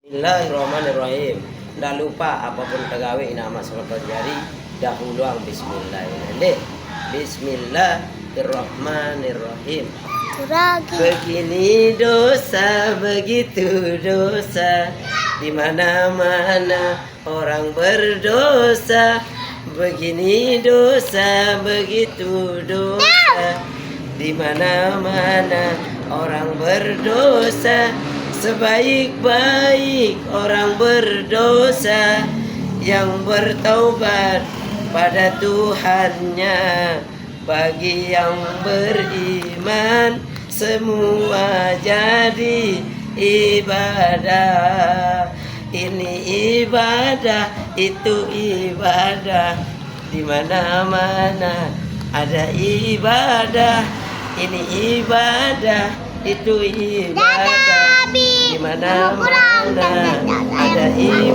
Bismillahirrahmanirrahim. Nggak lupa apapun tegawe nama surat jari dahulu ang bismillahirrahmanirrahim. Bismillahirrahmanirrahim. Begini dosa, begitu dosa, di mana-mana orang berdosa. Begini dosa, begitu dosa, di mana-mana orang berdosa. Sebaik-baik orang berdosa yang bertaubat pada Tuhannya. Bagi yang beriman semua jadi ibadah. Ini ibadah, itu ibadah, di mana-mana ada ibadah. Ini ibadah, itu ibadah, di mana-mana ada ibadah.